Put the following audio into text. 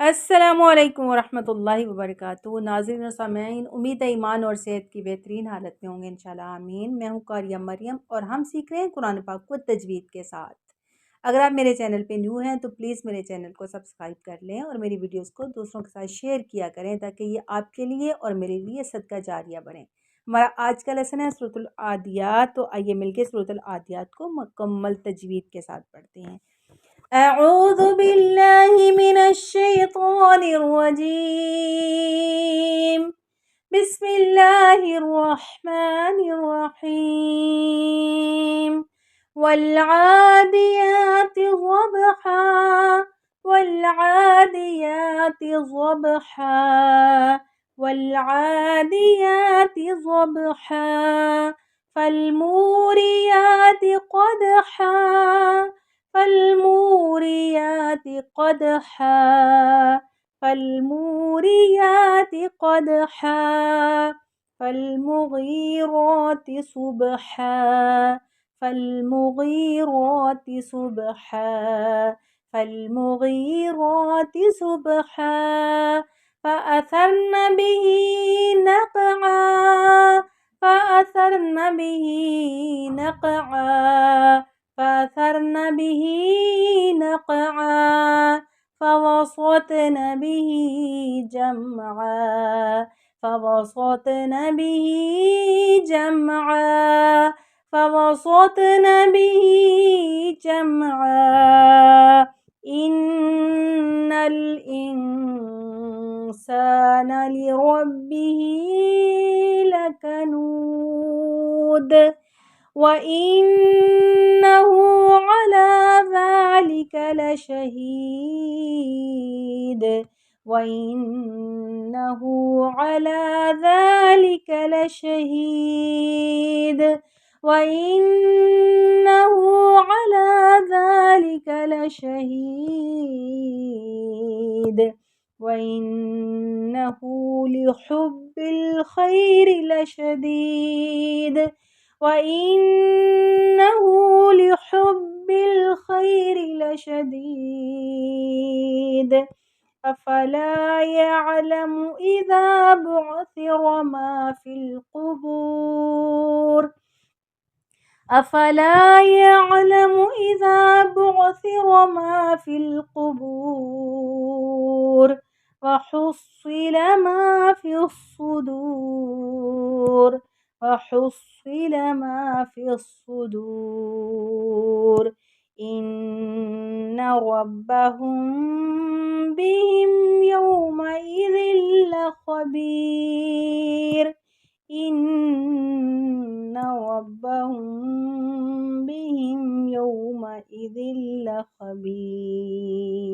अस्सलामुअलैकुम वरहमतुल्लाहि वबरकातुहू। नाज़रीन और सामईन, उम्मीद है ईमान और सेहत की बेहतरीन हालत में होंगे इंशाल्लाह आमीन। मैं हूँ क़ारिया मरियम और हम सीख रहे हैं कुरान पाक को तजवीद के साथ। अगर आप मेरे चैनल पे न्यू हैं तो प्लीज़ मेरे चैनल को सब्सक्राइब कर लें और मेरी वीडियोस को दूसरों के साथ शेयर किया करें ताकि ये आपके लिए और मेरे लिए सदका जारिया बने। हमारा आज का लेसन है सूरतुल आदियात। तो आइए मिलके सूरतुल आदियात को मुकम्मल तजवीद के साथ पढ़ते हैं। अऊज़ु बिल्लाहि मिनश शैतानिर रजीम। बिस्मिल्लाहिर रहमानिर रहीम। वल आदियाति ज़बहा वल आदियाति ज़बहा वल आदियाति ज़बहा फल्मुरियाति क़दहा फल्मुरियात क़दहा फल्मुरियात क़दहा फल्मुग़ीरात सुबहा फल्मुग़ीरात सुबहा फल्मुग़ीरात सुबहा फ़अथरन बिही नक़आ फ़अथरन बिही नक़आ फ़अथरन बिही नक़आ फ़वसतन बिही जमआ फ़वसतन बिही जमआ फ़वसतन बिही जमआ इन्नल इंसान लिरब्बिही लकनूद व इन्नहु अला ज़ालिका लशहीद व इन्नहु अला ज़ालिका लशहीद व इन्नहु अला ज़ालिका लशहीद व इन्नहु लिहुब्बिल खैरि लशदीद व इन्नहु लिहुब्बिल खैरि लशदीद अफ़ला यअलमु इज़ा बुअसिर मा फ़िल क़ुबूर अफ़ला यअलमु इज़ा बुअसिर मा फ़िल क़ुबूर वहुस्सिल मा फ़िस्सुदूर वहुस्सिल मा फ़िस्सुदूर इन्न रब्बहुम बिहिम यौमइज़िन लख़बीर इन्न रब्बहुम बिहिम यौमइज़िन लख़बीर।